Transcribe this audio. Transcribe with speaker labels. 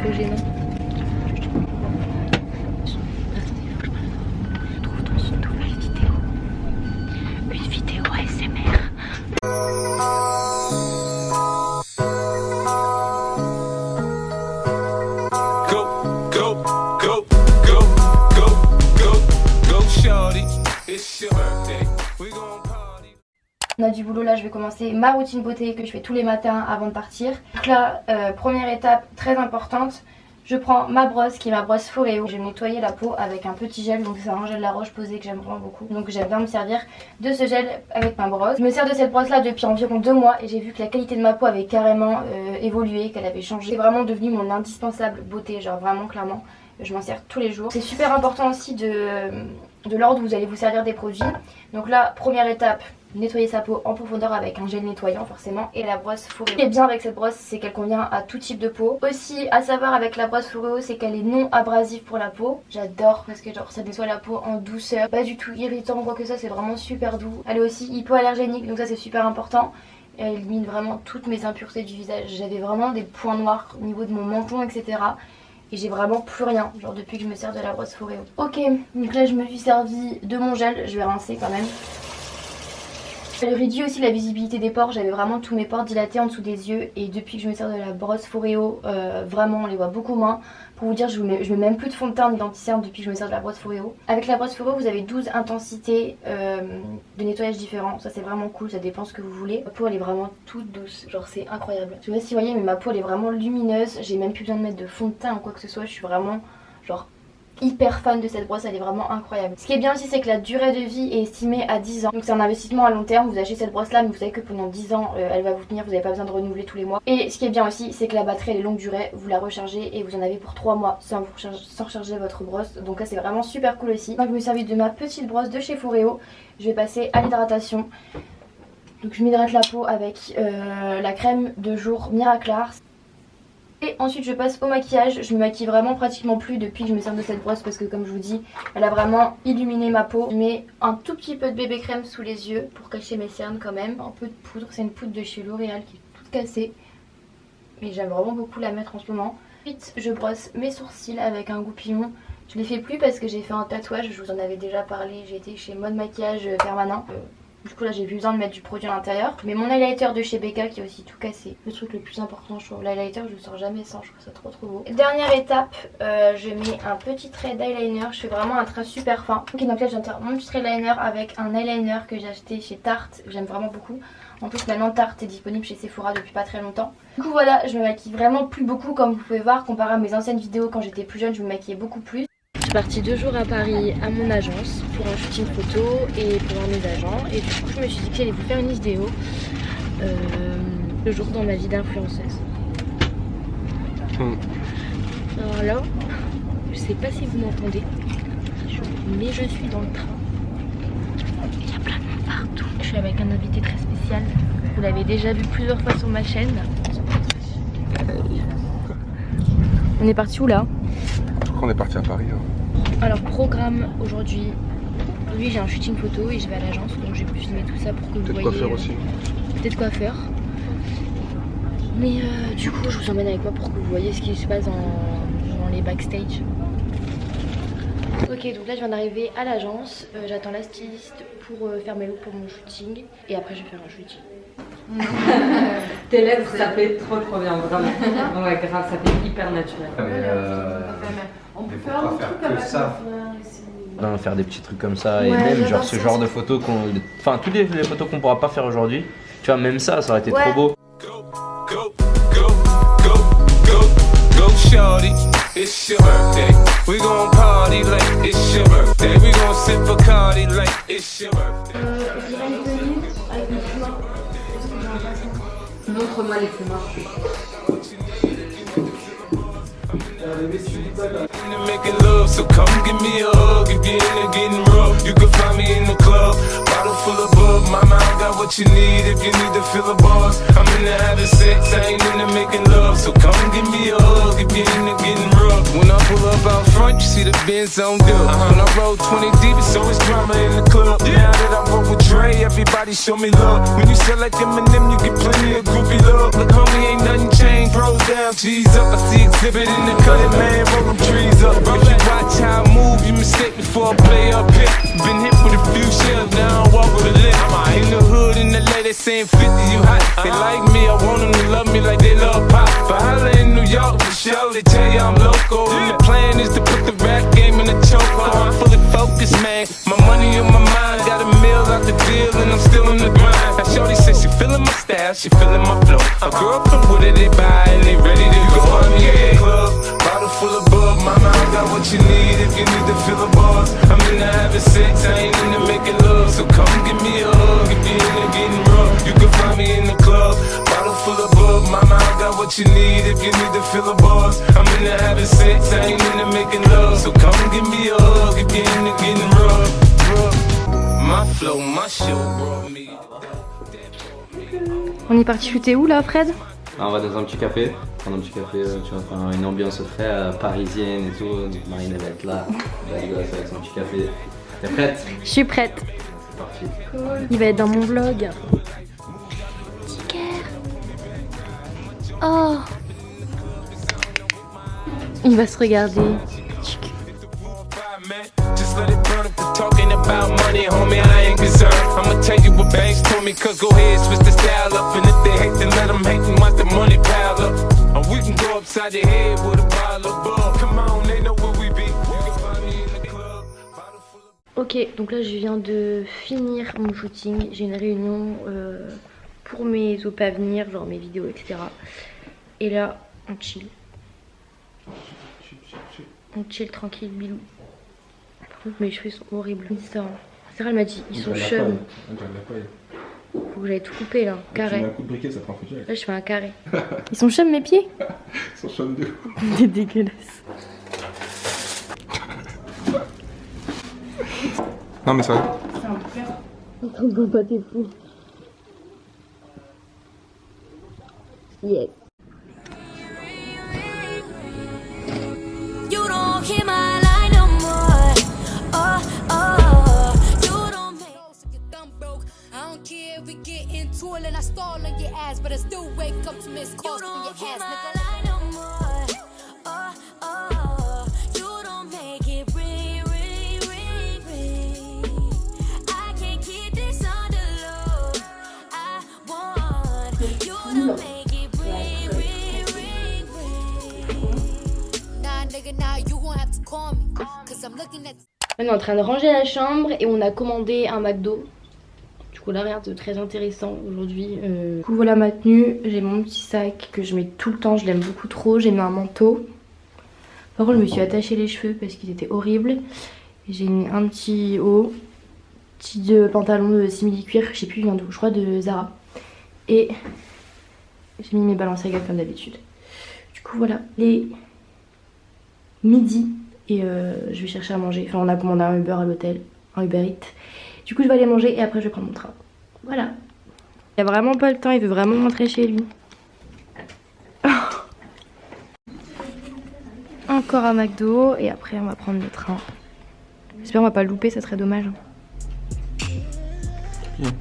Speaker 1: trop gênant.
Speaker 2: On a du boulot là, je vais commencer ma routine beauté que je fais tous les matins avant de partir. Donc là, première étape très importante, je prends ma brosse qui est ma brosse Foreo. Je vais nettoyer la peau avec un petit gel, donc c'est un gel La Roche-Posay que j'aime vraiment beaucoup. Donc j'aime bien me servir de ce gel avec ma brosse. Je me sers de cette brosse là depuis environ 2 mois et j'ai vu que la qualité de ma peau avait carrément évolué, qu'elle avait changé. C'est vraiment devenu mon indispensable beauté, genre vraiment clairement. Je m'en sers tous les jours. C'est super important aussi de l'ordre où vous allez vous servir des produits. Donc là, première étape, nettoyer sa peau en profondeur avec un gel nettoyant forcément et la brosse Foreo. Ce qui est bien avec cette brosse, c'est qu'elle convient à tout type de peau. Aussi à savoir avec la brosse Foreo, c'est qu'elle est non abrasive pour la peau. J'adore parce que genre ça nettoie la peau en douceur, pas du tout irritant quoi que ça, c'est vraiment super doux. Elle est aussi hypoallergénique, donc ça c'est super important. Elle élimine vraiment toutes mes impuretés du visage. J'avais vraiment des points noirs au niveau de mon menton, etc. Et j'ai vraiment plus rien, genre depuis que je me sers de la brosse Foreo. Ok, donc là je me suis servi de mon gel, je vais rincer quand même. Elle réduit aussi la visibilité des pores, j'avais vraiment tous mes pores dilatés en dessous des yeux. Et depuis que je me sers de la brosse Foreo, vraiment on les voit beaucoup moins. Pour vous dire, je mets même plus de fond de teint ni d'anti-cerne depuis que je me sers de la brosse Foreo. Avec la brosse Foreo, vous avez 12 intensités de nettoyage différents. Ça c'est vraiment cool, ça dépend ce que vous voulez. Ma peau elle est vraiment toute douce, genre c'est incroyable. Je sais pas si vous voyez mais ma peau elle est vraiment lumineuse. J'ai même plus besoin de mettre de fond de teint ou quoi que ce soit. Je suis vraiment genre hyper fan de cette brosse, elle est vraiment incroyable. Ce qui est bien aussi c'est que la durée de vie est estimée à 10 ans. Donc c'est un investissement à long terme, vous achetez cette brosse là mais vous savez que pendant 10 ans elle va vous tenir, vous n'avez pas besoin de renouveler tous les mois. Et ce qui est bien aussi c'est que la batterie elle est longue durée, vous la rechargez et vous en avez pour 3 mois sans recharger votre brosse. Donc là c'est vraiment super cool aussi. Donc je me suis servi de ma petite brosse de chez Foreo. Je vais passer à l'hydratation. Donc je m'hydrate la peau avec la crème de jour Miraclar. Et ensuite je passe au maquillage, je me maquille vraiment pratiquement plus depuis que je me sers de cette brosse parce que comme je vous dis, elle a vraiment illuminé ma peau. Je mets un tout petit peu de bébé crème sous les yeux pour cacher mes cernes quand même. Un peu de poudre, c'est une poudre de chez L'Oréal qui est toute cassée. Mais j'aime vraiment beaucoup la mettre en ce moment. Ensuite je brosse mes sourcils avec un goupillon. Je les fais plus parce que j'ai fait un tatouage, je vous en avais déjà parlé, j'ai été chez Mode Maquillage Permanent. Du coup là j'ai plus besoin de mettre du produit à l'intérieur. Mais mon highlighter de chez Becca qui est aussi tout cassé. Le truc le plus important je trouve, l'highlighter je le sors jamais sans, je trouve ça trop beau. Dernière étape, je mets un petit trait d'eyeliner. Je fais vraiment un trait super fin. Ok donc là j'intègre mon petit trait d'eyeliner avec un eyeliner que j'ai acheté chez Tarte. J'aime vraiment beaucoup. En plus maintenant Tarte est disponible chez Sephora depuis pas très longtemps. Du coup voilà, je me maquille vraiment plus beaucoup comme vous pouvez voir. Comparé à mes anciennes vidéos quand j'étais plus jeune je me maquillais beaucoup plus. Je suis partie 2 jours à Paris à mon agence pour un shooting photo et pour voir mes agents. Et du coup je me suis dit que j'allais vous faire une vidéo le jour dans ma vie d'influenceuse. Alors là, je sais pas si vous m'entendez, mais je suis dans le train. Il y a plein de monde partout. Je suis avec un invité très spécial. Vous l'avez déjà vu plusieurs fois sur ma chaîne. On est parti où là?
Speaker 3: On est parti à Paris. Hein.
Speaker 2: Alors programme aujourd'hui, j'ai un shooting photo et je vais à l'agence donc je vais filmer tout ça pour que vous voyez.
Speaker 3: Peut-être quoi faire aussi.
Speaker 2: Peut-être quoi faire. Mais du coup je vous emmène avec moi pour que vous voyez ce qui se passe dans les backstage. Ok donc là je viens d'arriver à l'agence, j'attends la styliste pour faire mes looks pour mon shooting et après je vais faire un shooting.
Speaker 4: Tes lèvres ça fait trop bien vraiment. Ouais grave, ça fait hyper naturel.
Speaker 5: On peut faire un truc que ça.
Speaker 6: Faire des petits trucs comme ça et même genre ce genre de photos qu'on... Enfin toutes les photos qu'on pourra pas faire aujourd'hui. Tu vois même ça aurait été trop beau.
Speaker 4: Montre-moi les fumeurs.
Speaker 7: Making love, so come give me a hug. If you're into getting rough, you can find me in the club. Bottle full of bug, mama, I got what you need. If you need to fill the bars, I'm into having sex, I ain't into making love. So come give me a hug if you're into getting rough. When I pull up out front, you see the Benz on dub. When I roll 20 deep, it's always drama in the club. Now that I roll with Dre, everybody show me love. When you sell like Eminem, you get plenty of groupie love. Look, homie, ain't nothing changed. Bros down, G's up. I see exhibit in the cutting, man, roll them trees up. If you watch how I move, you mistake before I play up here. Been hit with a few shells, now I walk with a limp. In the hood, in the lady saying 50, you hot. They like me, I want them to love me like they love pop. But holla in New York, for sure, they tell you I'm local. And the plan is to put the rap game in the chokehold. I'm fully focused, man. My money on my mind, got a meal out the deal, and I'm still in the grind. Now shorty says she feeling my style, she feeling my flow. A girl from Wooded, they buy and they ready to go. Find me in the club, bottle full of bub. Mama, I got what you need if you need to fill the bars. I'm into having sex, I ain't into making love. So come give me a hug if you're into getting rough. You can find me in the club, bottle full of bub. Mama, I got what you need if you need to fill the bars. I'm into having sex, I ain't into making love. So come give me a hug if you're into getting rough. My flow, my show brought me.
Speaker 2: On est parti shooter où là, Fred?
Speaker 6: Ah, on va dans un petit café, prendre un petit café, tu vois, faire une ambiance très parisienne et tout. Marine elle va être là, elle va avec son petit café. T'es prête?
Speaker 2: Je suis prête.
Speaker 6: C'est parti.
Speaker 2: Cool. Il va être dans mon vlog. Oh. Il va se regarder.
Speaker 7: Just let it burn if they're talking about money, homie, I ain't concerned. I'ma tell you what banks told me, cause go ahead, switch the style up. And if they hate, then let them hate and watch the money pile up. And we can go upside the head with a bottle of bug. Come on, they know where we be. You can find me in the club.
Speaker 2: Ok, donc là je viens de finir mon shooting. J'ai une réunion pour mes op à venir, genre mes vidéos, etc. Et là, on chill. On chill tranquille, bilou. Par contre, mes cheveux sont horribles. Sarah elle m'a dit, ils sont chum. Faut que j'aille tout couper là, carré.
Speaker 3: Tu mets un coup de briquet, ça prend foutu.
Speaker 2: Là, je fais un carré. Ils sont chum mes pieds?
Speaker 3: Ils sont chum de ouf.
Speaker 2: T'es dégueulasse.
Speaker 3: Non, mais ça va.
Speaker 2: On ne pas tes fous. Yes.
Speaker 1: You don't hear my line no more. Oh, oh, you don't make your thumb broke. I don't care if we get into it and I stall on your ass, but I still wake up to miss calls from your ass, nigga. Line no more. Oh, oh, you don't make it ring, ring, ring, ring. I can't keep this on the low. I want you to make it ring, ring, ring, ring. Nah, nigga, now you gon' have to call me, cause I'm looking at.
Speaker 2: On est en train de ranger la chambre et on a commandé un McDo. Du coup là rien de très intéressant aujourd'hui. Du coup voilà ma tenue, j'ai mon petit sac que je mets tout le temps, je l'aime beaucoup trop, j'ai mis un manteau. Par contre je me suis attaché les cheveux parce qu'ils étaient horribles. J'ai mis un petit haut, petit pantalon de simili-cuir, je sais plus il vient d'où, je crois de Zara. Et j'ai mis mes Balenciaga comme d'habitude. Du coup voilà, les midi. Et je vais chercher à manger. Enfin, on a commandé un Uber à l'hôtel, un Uber Eats. Du coup, je vais aller manger et après, je vais prendre mon train. Voilà. Il a vraiment pas le temps, il veut vraiment rentrer chez lui. Encore un McDo et après, on va prendre le train. J'espère qu'on va pas le louper, ça serait dommage.
Speaker 3: Yeah.